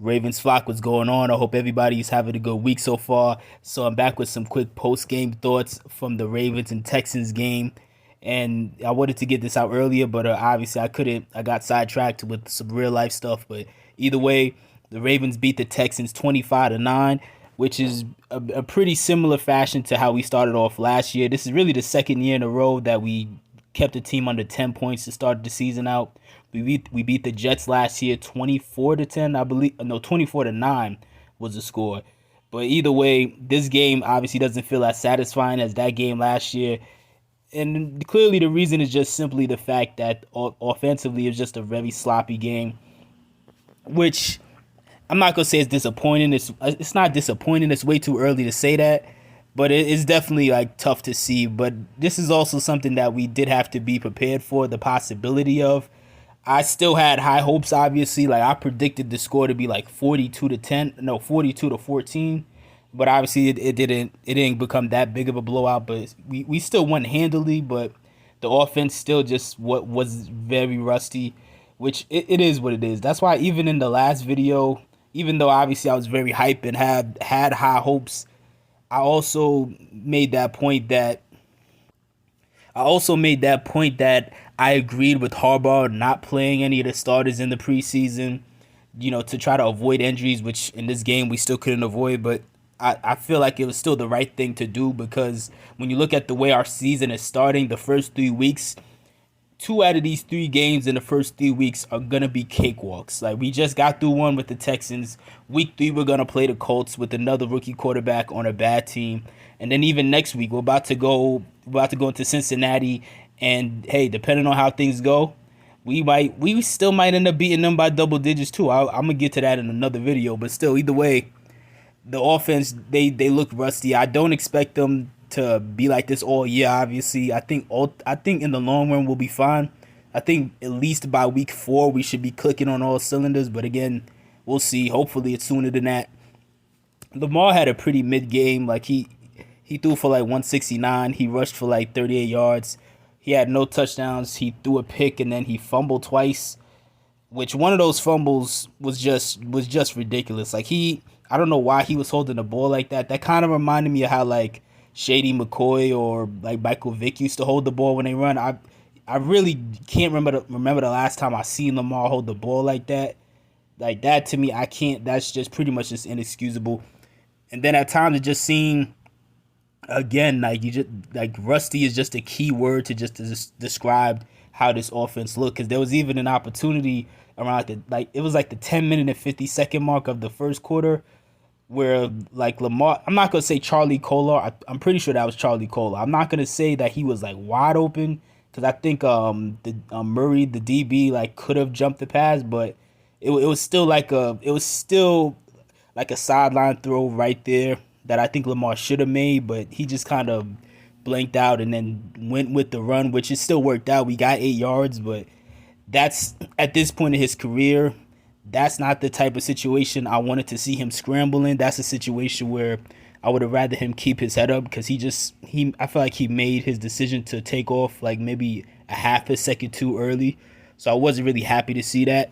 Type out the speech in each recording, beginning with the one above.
Ravens flock, what's going on? I hope everybody's having a good week so far. So I'm back with some quick post-game thoughts from the Ravens and Texans game. And I wanted to get this out earlier, but obviously I couldn't. I got sidetracked with some real life stuff. But either way, the Ravens beat the Texans 25-9, which is a pretty similar fashion to how we started off last year. This is really the second year in a row that we kept the team under 10 points to start the season out. We beat the Jets last year 24-10, I believe. No, 24-9 was the score. But either way, this game obviously doesn't feel as satisfying as that game last year. And clearly the reason is just simply the fact that offensively it was just a very sloppy game, which I'm not going to say it's disappointing. It's not disappointing. It's way too early to say that. But it's definitely like tough to see. But this is also something that we did have to be prepared for, the possibility of. I still had high hopes, obviously. Like I predicted the score to be like 42-10, no, 42-14. But obviously it didn't become that big of a blowout. But we still won handily, but the offense still just what was very rusty, which it is what it is. That's why even in the last video, even though obviously I was very hyped and had high hopes, I also made that point that I agreed with Harbaugh not playing any of the starters in the preseason, to try to avoid injuries, which in this game we still couldn't avoid. But I feel like it was still the right thing to do, because when you look at the way our season is starting, the first 3 weeks, 2 out of these 3 games in the first 3 weeks are going to be cakewalks. Like we just got through one with the Texans. Week 3, we're going to play the Colts with another rookie quarterback on a bad team. And then even next week, we're about to go into Cincinnati. And hey, depending on how things go, we still might end up beating them by double digits too. I'm going to get to that in another video. But still, either way, the offense, they look rusty. I don't expect them to be like this all year. Obviously, I think in the long run we'll be fine. I think at least by week 4 we should be clicking on all cylinders. But again, we'll see. Hopefully it's sooner than that. Lamar had a pretty mid game. Like he threw for like 169. He rushed for like 38 yards. He had no touchdowns. He threw a pick and then he fumbled twice, which one of those fumbles was just ridiculous. Like I don't know why he was holding the ball like that. That kind of reminded me of how like Shady McCoy or like Michael Vick used to hold the ball when they run. I really can't remember the last time I seen Lamar hold the ball like that. Like that to me, I can't. That's just pretty much just inexcusable. And then at times it just seemed, again, like rusty is just a key word to describe how this offense looked. Because there was even an opportunity around it was like the 10-minute and 50-second mark of the first quarter, where like Lamar, I'm not gonna say Charlie Kolar. I'm pretty sure that was Charlie Kolar. I'm not gonna say that he was like wide open, because I think the Murray, the DB, like could have jumped the pass, but it was still like a sideline throw right there that I think Lamar should have made, but he just kind of blanked out and then went with the run, which it still worked out. We got 8 yards, but that's at this point in his career. That's not the type of situation I wanted to see him scrambling. That's a situation where I would have rather him keep his head up, because I feel like he made his decision to take off like maybe a half a second too early. So I wasn't really happy to see that.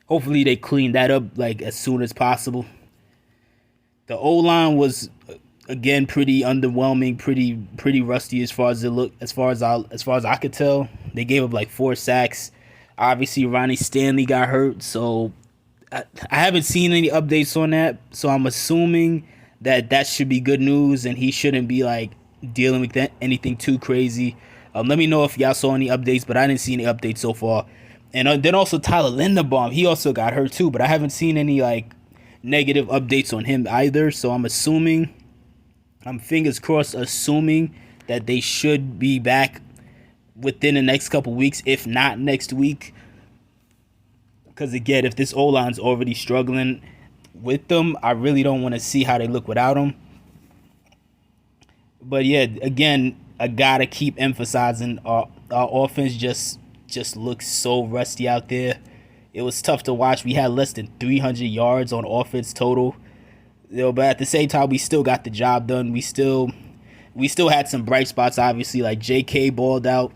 Hopefully they clean that up like as soon as possible. The O-line was again pretty underwhelming, pretty rusty as far as it looked, as far as I could tell. They gave up like 4 sacks. Obviously, Ronnie Stanley got hurt, so I haven't seen any updates on that. So I'm assuming that should be good news, and he shouldn't be like dealing with anything too crazy. Let me know if y'all saw any updates, but I didn't see any updates so far. And then also Tyler Linderbaum, he also got hurt too, but I haven't seen any like negative updates on him either. So I'm fingers crossed, assuming that they should be back within the next couple weeks, if not next week. Because again, if this O-line's already struggling with them, I really don't want to see how they look without them. But yeah, again, I gotta keep emphasizing our offense just looks so rusty out there. It was tough to watch. We had less than 300 yards on offense total. But at the same time, we still got the job done. We still had some bright spots, obviously, like JK balled out.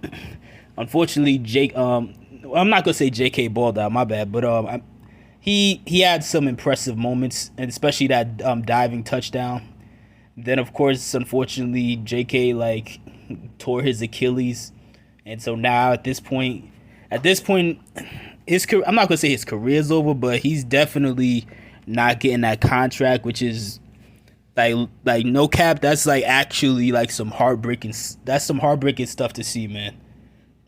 Unfortunately, I'm not gonna say JK balled out, my bad, but he had some impressive moments, and especially that diving touchdown. Then of course, unfortunately, JK like tore his Achilles, and so now at this point, his career, I'm not gonna say his career's over, but he's definitely not getting that contract, which is like no cap. That's like actually like some heartbreaking. That's some heartbreaking stuff to see, man.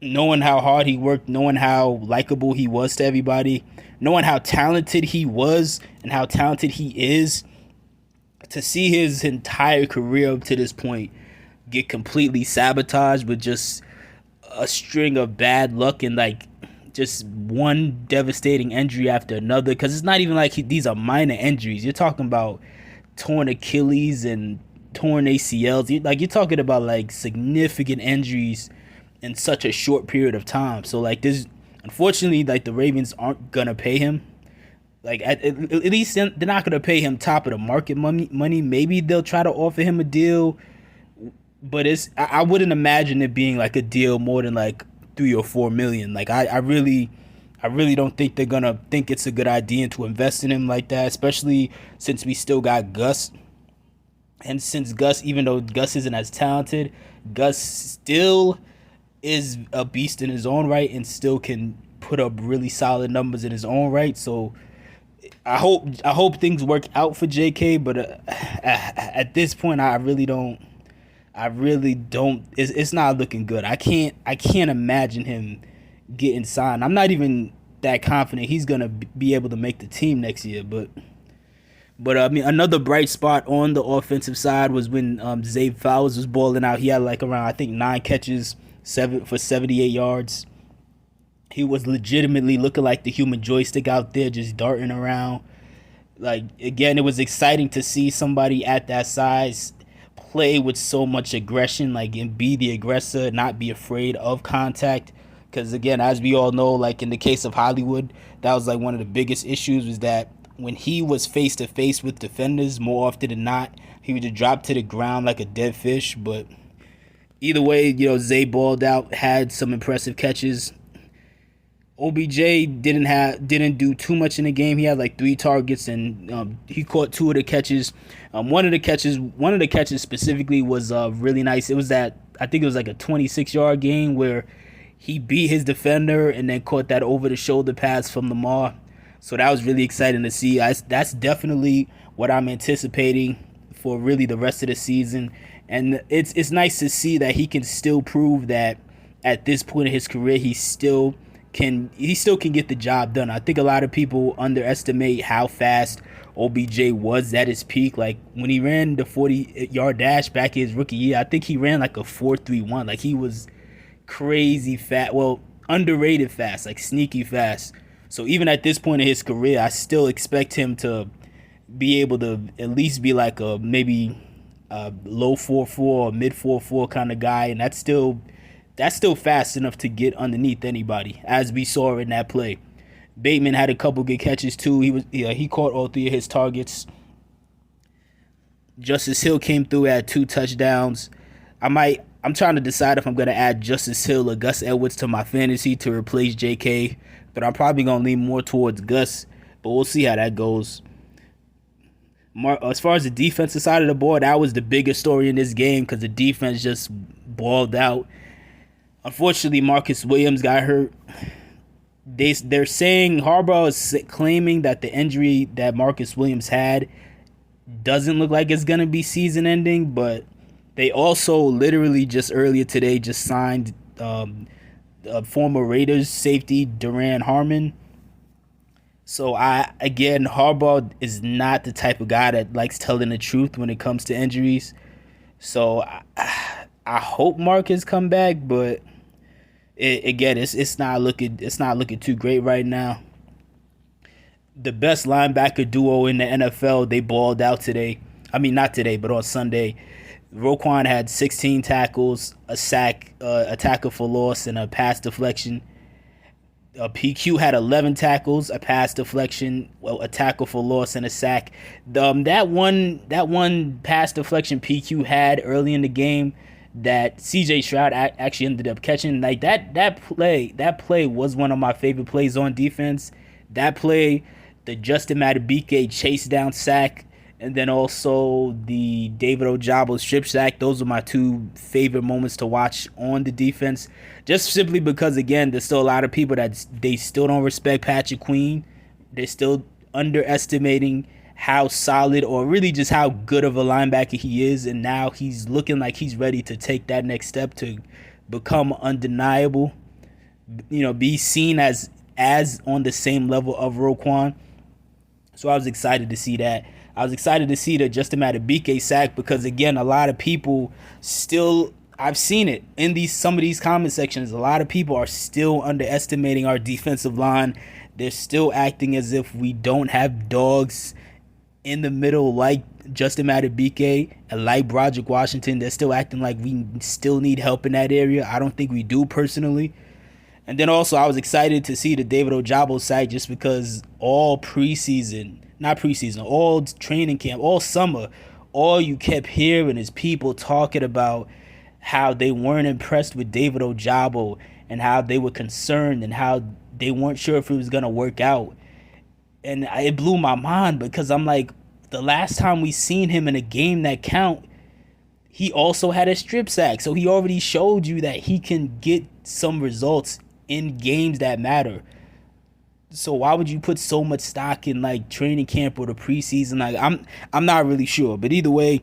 Knowing how hard he worked, knowing how likable he was to everybody, knowing how talented he was and how talented he is, to see his entire career up to this point get completely sabotaged with just a string of bad luck and like just one devastating injury after another. Because it's not even like these are minor injuries. You're talking about torn Achilles and torn ACLs. You're talking about like significant injuries in such a short period of time. So like this, unfortunately, like the Ravens aren't gonna pay him. Like at least they're not gonna pay him top of the market money. Maybe they'll try to offer him a deal, but I wouldn't imagine it being like a deal more than like 3 or 4 million. Like I really don't think they're gonna think it's a good idea to invest in him like that, especially since we still got Gus. And since Gus, even though Gus isn't as talented, Gus still is a beast in his own right and still can put up really solid numbers in his own right. So I hope things work out for JK, but at this point, I really don't. It's not looking good. I can't imagine him getting signed. I'm not even that confident he's gonna be able to make the team next year. But I mean, another bright spot on the offensive side was when Zay Flowers was balling out. He had like around, I think, 9 catches, 7 for 78 yards. He was legitimately looking like the human joystick out there, just darting around. Like, again, it was exciting to see somebody at that size play with so much aggression, like, and be the aggressor, not be afraid of contact. Because, again, as we all know, like in the case of Hollywood, that was like one of the biggest issues, was that when he was face to face with defenders, more often than not, he would just drop to the ground like a dead fish. But either way, Zay balled out, had some impressive catches. OBJ didn't do too much in the game. He had like 3 targets and he caught 2 of the catches. One of the catches specifically was really nice. It was I think it was like a 26-yard game where he beat his defender and then caught that over the shoulder pass from Lamar. So that was really exciting to see. That's definitely what I'm anticipating for really the rest of the season. And it's nice to see that he can still prove that at this point in his career he still can get the job done. I think a lot of people underestimate how fast OBJ was at his peak. Like when he ran the 40-yard dash back in his rookie year, I think he ran like a 4.31. Like he was crazy fast. Well, underrated fast, like sneaky fast. So even at this point in his career, I still expect him to be able to at least be like a maybe a low 4.4 or mid 4.4 kind of guy, and that's still fast enough to get underneath anybody, as we saw in that play. Bateman had a couple good catches too. He caught all 3 of his targets. Justice Hill came through, had 2 touchdowns. I'm trying to decide if I'm gonna add Justice Hill or Gus Edwards to my fantasy to replace JK, but I'm probably gonna lean more towards Gus. But we'll see how that goes. As far as the defensive side of the ball, that was the biggest story in this game because the defense just balled out. Unfortunately, Marcus Williams got hurt. They're saying Harbaugh is claiming that the injury that Marcus Williams had doesn't look like it's going to be season-ending, but they also literally just earlier today just signed former Raiders safety Duran Harmon. So, Harbaugh is not the type of guy that likes telling the truth when it comes to injuries. So, I hope Marcus come back, but it's not looking too great right now. The best linebacker duo in the NFL, they balled out today. I mean, not today, but on Sunday. Roquan had 16 tackles, a sack, a tackle for loss, and a pass deflection. PQ had 11 tackles, a pass deflection, a tackle for loss, and a sack. That one pass deflection PQ had early in the game that CJ Stroud actually ended up catching, like that play was one of my favorite plays on defense. That play, the Justin Madubuike chase down sack, and then also the David Ojabo strip sack. Those are my two favorite moments to watch on the defense. Just simply because, again, there's still a lot of people that they still don't respect Patrick Queen. They're still underestimating how solid or really just how good of a linebacker he is. And now he's looking like he's ready to take that next step to become undeniable. Be seen as on the same level of Roquan. So I was excited to see that. I was excited to see the Justin Madubuike sack because, again, a lot of people still, I've seen it in some of these comment sections, a lot of people are still underestimating our defensive line. They're still acting as if we don't have dogs in the middle like Justin Madubuike and like Broderick Washington. They're still acting like we still need help in that area. I don't think we do personally. And then also I was excited to see the David Ojabo side just because all training camp, all summer, all you kept hearing is people talking about how they weren't impressed with David Ojabo and how they were concerned and how they weren't sure if it was going to work out. And it blew my mind because I'm like, the last time we seen him in a game that count, he also had a strip sack. So he already showed you that he can get some results in games that matter. So why would you put so much stock in like training camp or the preseason? Like I'm not really sure. But either way,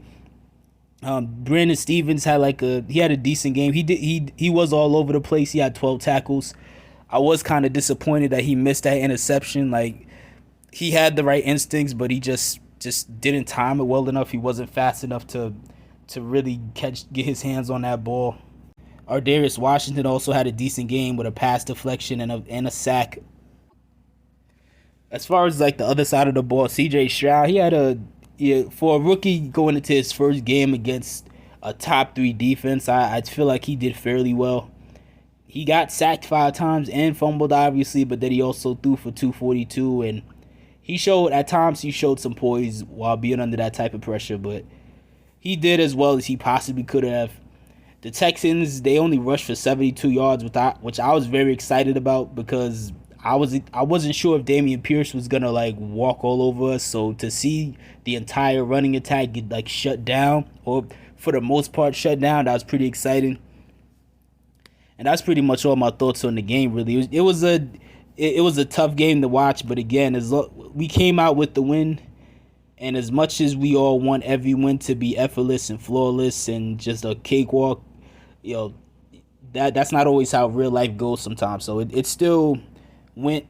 Brandon Stevens had he had a decent game. He was all over the place. He had 12 tackles. I was kind of disappointed that he missed that interception. Like, he had the right instincts, but he just didn't time it well enough. He wasn't fast enough to really get his hands on that ball. Ardarius Washington also had a decent game with a pass deflection and a sack. As far as like the other side of the ball, CJ Stroud, he had for a rookie going into his first game against a top 3 defense, I feel like he did fairly well. He got sacked 5 times and fumbled, obviously, but then he also threw for 242, and he showed some poise while being under that type of pressure, but he did as well as he possibly could have. The Texans, they only rushed for 72 yards, which I was very excited about because I wasn't sure if Dameon Pierce was gonna like walk all over us. So to see the entire running attack get like shut down, or for the most part shut down, that was pretty exciting. And that's pretty much all my thoughts on the game. Really, it was a tough game to watch, but again, we came out with the win. And as much as we all want every win to be effortless and flawless and just a cakewalk, that's not always how real life goes sometimes. So it still went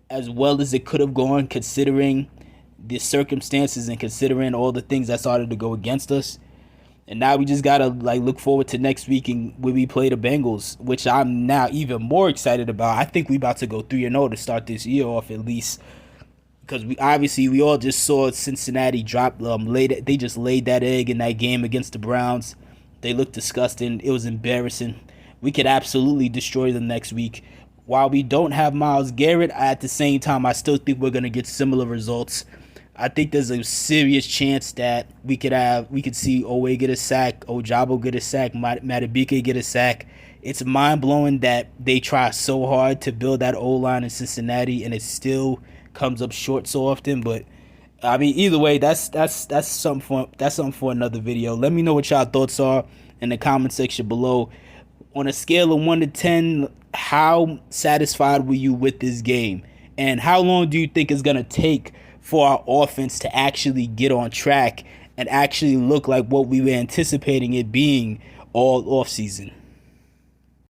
as well as it could have gone, considering the circumstances and considering all the things that started to go against us. And now we just gotta look forward to next week when we play the Bengals, which I'm now even more excited about. I think we about to go 3-0 to start this year off at least, because we all just saw Cincinnati drop. They just laid that egg in that game against the Browns. They looked disgusting. It was embarrassing. We could absolutely destroy them next week. While we don't have Myles Garrett, at the same time, I still think we're gonna get similar results. I think there's a serious chance that we could see Owe get a sack, Ojabo get a sack, Madubuike get a sack. It's mind-blowing that they try so hard to build that O-line in Cincinnati, and it still comes up short so often. But I mean, either way, that's something for another video. Let me know what y'all thoughts are in the comment section below. On a scale of 1 to 10, how satisfied were you with this game? And how long do you think it's going to take for our offense to actually get on track and actually look like what we were anticipating it being all offseason?